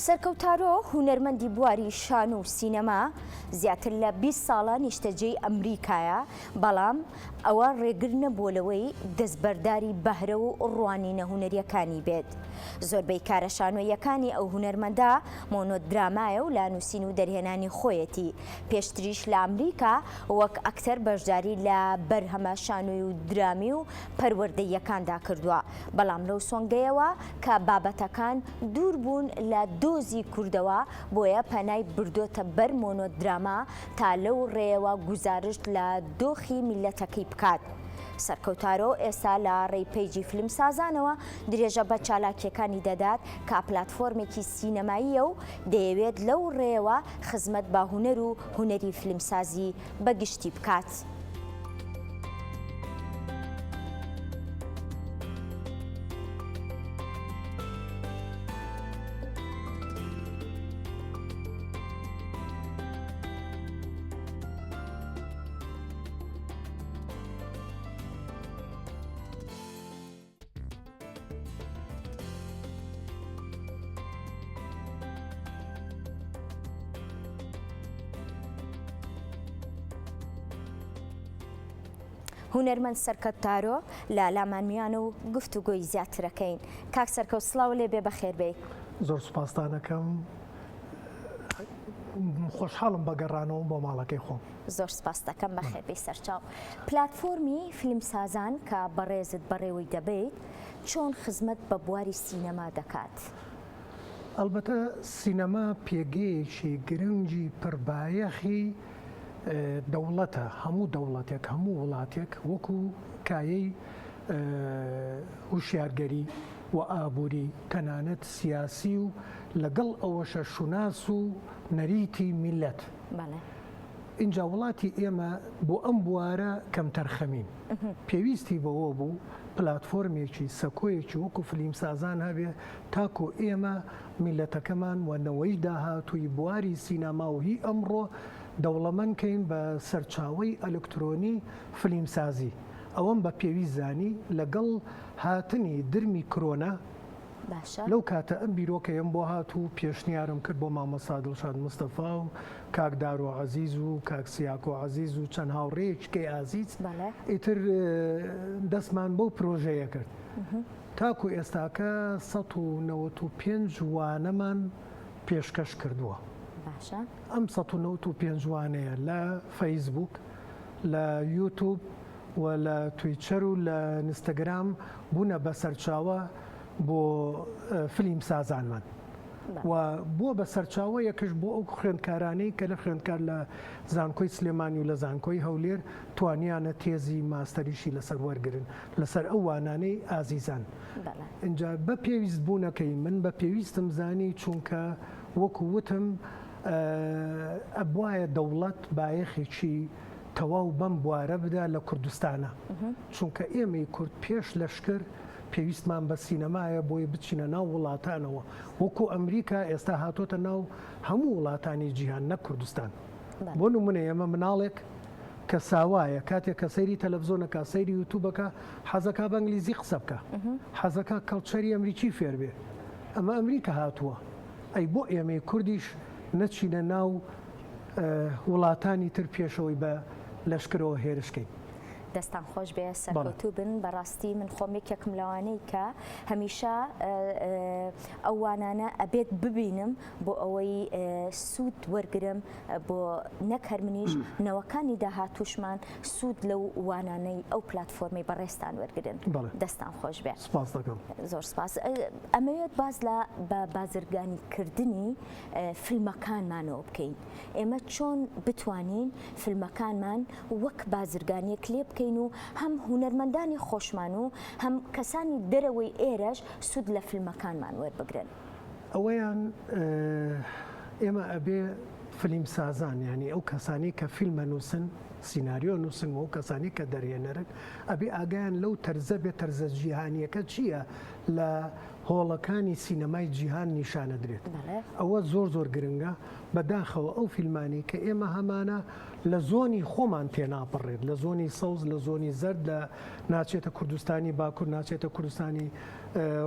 سەرکەوتارۆ هونەرمەندی بواری شان و سینەما زیاتر لە 20 ساڵە نیشتەجێی ئەمریکایە، بەڵام ئەوە ڕێگر نەبووە لەوەی دەستبەرداری بەهرە و ڕوانینە هونەریەکانی بێت. زۆربەی کارە شانۆیەکانی ئەو هونەرمەندە مۆنۆدرامایە و لانووسین و دەرهێنانی خۆیەتی. پێشتریش لە ئەمریکا وەک ئەکتەر بەشداری لە بەرهەمە شانۆی و درامی و پەروەردەیەکاندا کردووە، بەڵام لەو سۆنگەیەوە کە بابەتەکان دوور بوون لە دۆزی کوردەوە بۆیە پەنای بردۆتە بەر مۆنۆدراما تا لەو ڕێەوە گوزارش لە دۆخی میلەتەکەی بکات. سەرکەوتارۆ ئێستا لە ڕێی پەیجی فیلمسازانەوە درێژە بە چالاکیەکانی دەدات کە پلاتفۆرمێکی سینەماییە و دەیەوێت لەو ڕێەوە خزمەت بە هونەر و هونەری فیلمسازی بەگشتی بکات. هونەرمەند سەرکەوتارۆ لە لامان و گفتوگۆی زیاترەکەین. کاک سەرکەوت سڵاو لێ بێ بەخێر بێ. زۆر سوپاسدانەکەم، خۆشحاڵم بەگەڕانەوە بۆ ماڵەکەی خۆم. زۆر سپاس دەکەم بەخێر بێ سەرچاو. پلاتفۆرمی فیلمسازان کە بەڕێزت بەڕێوەی دەبێت چۆن خزمەت بە بواری سینەما دەکات؟ ئەلبەتە سینەما پێگەیەکی گرنگی پڕبایەخی دەوڵەتە، هەموو دەوڵەتێک هەموو وڵاتێک وەکو کایەی وشیارگەری و ئابووری تەنانەت سیاسی و لەگەڵ ئەوەشە شوناس و نەریتی میلەت. اینجا وڵاتی ئێمە بۆ ئەم بوارە کەم تەرخەمین، پێویستی بەوە بوو پلاتفۆرمێکی سەکۆیەکی وەکو فیلمسازان هەبێ تاکو ئێمە میلەتەکەمان وەنەوەی داهاتووی بواری سینەما و هی ئەمڕۆ دەوڵەمەندکەین بە سەرچاوەی ئەلکترۆنی فیلمسازی. ئەوەم بە پێویست زانی لەگەڵ هاتنی درمی کۆرۆنا لەو کاتە ئەم بیرۆکەیەم بۆ هاتوو پێشنیارم کرد بۆ مامۆستا دڵشاد مستەفا و کاک دارۆ عەزیز و کاک سیاکۆ عەزیز و چەند هاوڕێیەکی ئازیز ئیتر دەستمان بەو پرۆژەیە کرد. تاکو ئێستاکە 195 وانەمان پێشکەش کردووە. ئەم 195 وانەیە لە فەیسبوک، لە یوتوب و لە تویتچەر و لە ئینستاگرام بوونە بە سەرچاوە بۆ فیلمسازانمان و بووە بە سەرچاوە یەکەش بۆ ئەو خوێندکارانەی کە لە خوێندکار لە زانکۆی سلێمانی و لە زانکۆی هەولێر توانیانە تێزی ماستەریشی لەسەر وەرگرن لەسەر ئەو وانانەی ئازیزان. اینجا بە پێویست بوونەکەی من بە پێویستم زانی چونکە وەکو وتم ئەبوایە دەوڵەت بایەخێکی تەواو بەم بوارە بدا لە کوردستانە، چونکە ئێمەی کورد پێش لەشکر پێویستمان بە سینەمایە بۆی بچینە ناو وڵاتانەوە وەکو ئەمریکا ئێستا هاتۆتە ناو هەموو وڵاتانی جیهان نە کوردستان. بۆ نمونە ئێمە مناڵێک کە ساوایە کاتێک کە سەیری تەلەڤزۆنەکە سەیری یوتوبەکە حەزەکە بە ئەنگلیزی قسە بکە، حەزەکە کەڵچەری ئەمریکی فێر بێ. ئەمە ئەمریکا هاتووە، ئەی بۆ ئێمەی کوردیش نەچینە ناو وڵاتانی تر پێشەوەی بە لەشکرەوە هێرشکەین. دەستان خۆش بێ سەرکەوتوو بن. بەڕاستی من خۆم یەکێکم لەوانەی کە هەمیشە ئەو وانانە ئەبێت ببینم بۆ ئەوەی سوود وەرگرم بۆ نەک هەر منیش نەوەکانی داهاتووشمان سوود لەو وانانەی ئەو پلاتفۆرمی بەڕێستان وەرگرن. دەستان خۆش بێ. سپاس دەکەم. زۆر سپاس. ئەمەوێت باز لە بازرگانی کردنی فیلمەکانمانەوە بکەین. ئێمە چۆن بتوانین فیلمەکانمان وەک بازرگانیەک لێ بکەین و هەم هونەرمەندانی خۆشمان و هەم کەسانی دەرەوەی ئێرەش سوود لە فیلمەکانمان وەربگرن؟ ئەوەیان ئێمە ئەبێ فیلمسازان، یعنی ئەو کەسانی کە فیلمە نووسن، سیناریۆ نووسن و ئەو کەسانی کە دەرهێنەرن ئەبێ ئاگایان لەو تەرزە بێ تەرزە جیهانیەکە چییە لە هۆڵەکانی سینەمای جیهان نیشانە درێت ئەوە زۆر گرنگە بەداخەوە ئەو فیلمانی کە ئێمە هەمانە لە زۆنی خۆمان تێناپەڕێت لە زۆنی سەوز لە زۆنی زەرد لە ناچێتە کوردستانی باکوور ناچێتە کوردستانی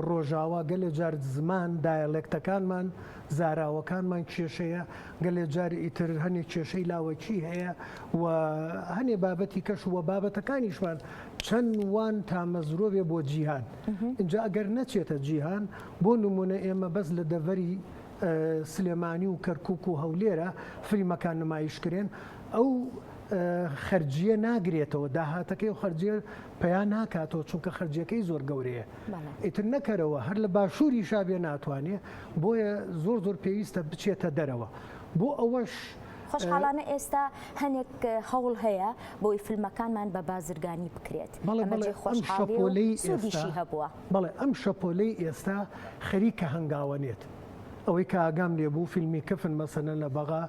ڕۆژاوا گەلێ جار زمان دایەلێکتەکانمان زاراوەکانمان کێشەیە گەلێ جار ئیتر هەنێک کێشەی لاوەکی هەیە و هەنێ بابەتی کەش وە بابەتەکانیشمان چەند وان تامەزرۆبێ بۆ جیهان اینجا ئەگەر نەچێتە جیهان بۆ نمونە ئێمە بەس لە دەڤەری سلێمانی و کەرکووک و هەولێرە فیلمەکان نمایشکرێن ئەو خەرجیە ناگرێتەوە داهاتەکەی و خەرجیە پەیان ناکاتەوە چونکە خەرجیەکەی زۆر گەورەیە ئیتر نەکەرەوە هەر لە باشووری شابێ ناتوانێت بۆیە زۆر پێویستە بچێتە دەرەوە بۆ ئەوەش خۆشحاڵانە ئێستا هەنێک هەوڵ هەیە بۆی فیلمەکانمان بە بازرگانی بکرێت سودیشی هەبووە بەڵێ ئەم شەپۆلەی ئێستا خەریکە هەنگاوەنێت ئەوەی کە ئاگام لێبوو فیلمی کەفن مەسەنە لە بەغا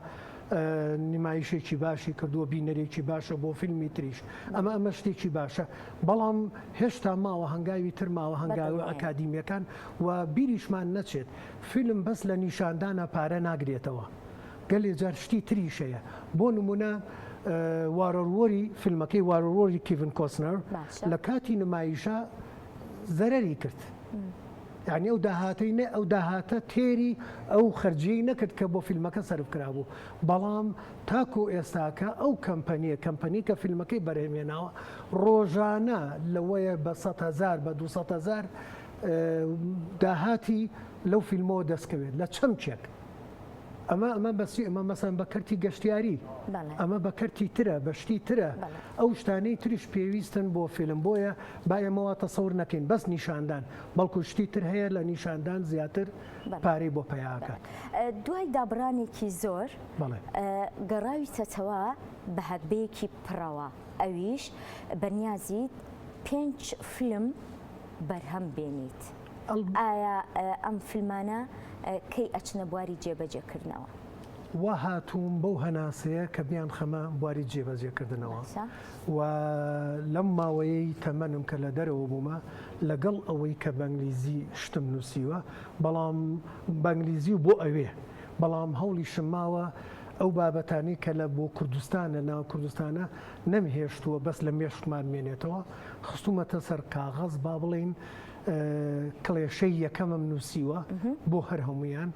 نمایشێکی باشی کردووە بینەرێکی باشە بۆ فیلمی تریش ئەمە شتێکی باشە بەڵام هێشتا ماوە هەنگاوی تر ماوە هەنگاوی ئەکادیمیەکان و بیریشمان نەچێت فیلم بەس لە نیشاندانە پارە ناگرێتەوە گەلێ جار شتی تریشەیە بۆ نمونە وارەوەری فیلمەکەی وارەوەری کیڤن کۆسنەر لە کاتی نمایشە زەرەری کرد یعنی ئەو داهاتەی نە ئەو داهاتە تێری ئەو خەرجیەی نەکرد کە بۆ فیلمەکە سەرف کرابوو بەڵام تاکو ئێستاکە ئەو کەمپەنی کە فیلمەکەی بەرهێمێناوە ڕۆژانە لەوەیە بە 100,000 بە 200,000 داهاتی لەو فیلمەوە دەستکەوێت لە چەم چێک ئەمە بەسی ئەمە مەسەن بە کەرتی گەشتیاری ئەمە بە کەرتی ترە بەشتی ترە ئەو شتانەی تریش پێویستن بۆ فیلم بۆیە با ئێمەوە تەسەور نەکەین بەس نیشاندان بەڵکو شتی تر هەیە لە نیشاندان زیاتر پارەی بۆ پەیاکە دوای دابڕانێکی زۆر گەڕاویتەوە بە هەبەیەکی پڕەوە ئەویش بەنیازی 5 فیلم بەرهەم بێنیت ئایا ئەم فیلمانە کەی ئەچنە بواری جێبەجێکردنەوە وا هاتووم بەو هەناسەیە کە بیان خەمە بواری جێبەجێکردنەوە و لەم ماوەیەی تەمەنم کە لە دەرەوە بوومە لەگەڵ ئەوەی کە بەنگلیزی شتم نووسیوە بەڵام بەنگلیزی و بۆ ئەوێ بەڵام هەوڵی شماوە ئەو بابەتانی کە لە بۆ کوردستانە ناو کوردستانە نەمهێشتووە بەس لە مێشتمان مێنێتەوە خستومەتە سەر کاغەز با بڵین کڵێشەی یەکەمم نووسیوە بۆ هەر هەمویان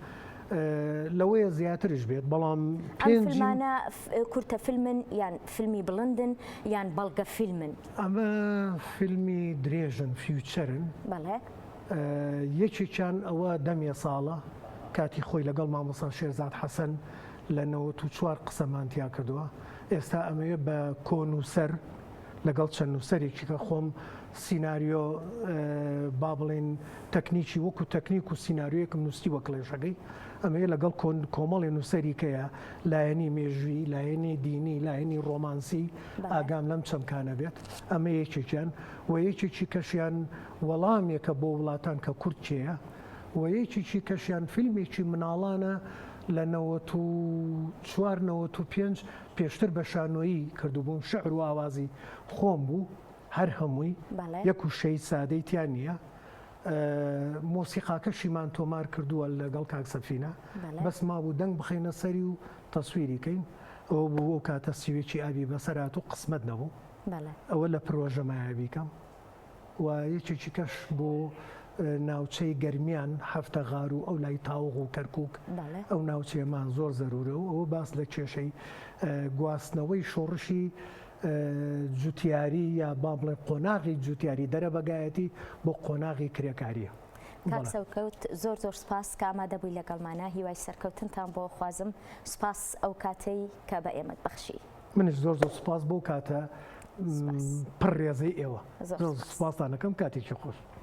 لەوەیە زیاترش بێت بەڵام فیلمانە کورتە فیلمن یان فیلمی بڵندن یان بەڵگە فیلمن ئەمە فیلمی درێژن فیوچەرن یەکێکیان ئەوە دەمێ ساڵە کاتی خۆی لەگەڵ مامۆستا شێرزاد حەسەن لە 94 قسەمانتیا کردووە ئێستا ئەمەیە بە کۆنووسەر لەگەڵ چەند نووسەرێکی کە خۆم سیناریۆ با بڵێن تەکنیکی وەکو تەکنیک و سیناریۆیەکم نووسی وە کڵێشەکەی ئەمەیە لەگەڵ کۆمەڵی نووسەریکەیە لایەنی مێژووی لایەنی دینی لایەنی ڕۆمانسی ئاگام لەم چەمکانە بێت ئەمە یەکێکیان و یەکێکی کەشیان وەڵامێکە بۆ وڵاتان کە کورتچەیە و یەکێکی کەشیان فیلمێکی مناڵانە لە 94-95 پێشتر بە شانۆیی کردوبووم شعر و ئاوازی خۆم بوو هەر هەمووی یەک و شەی سادەی تیان نییە مۆسیقاکەشیمان تۆمار کردووە لەگەڵ کاکسەفینە بەس ما بوو دەنگ بخەینە سەری و تەسویریکەین ئەوە بوو ئەو کاتە سیوێکی ئاوی بەسەرات و قسمەت نەبوو ئەوە لە پرۆژەمایە بیکەم و یەکێکی کەش بۆ ناوچەی گەرمیان هەفتە غار و ئەو لای تاوغ و کەرکووک ئەو ناوچەیەمان زۆر زەرورە و ئەوە باس لە کێشەی گواستنەوەی شۆڕشی جوتیاری یا با بڵێ قۆناغی جوتیاری دەرە بەگایەتی بۆ قۆناغی کرێکاریە کاکسەوکەوت زۆر سپاس کە ئامادەبووی لەگەڵمانە هیوای سەرکەوتنتان بۆ خوازم سپاس ئەو کاتەی کە بە ئێمەت بەخشی منش زۆر سپاس بۆ کاتە پڕ ڕێزەی ئێوە سپاسانەکەم کاتێکی خۆش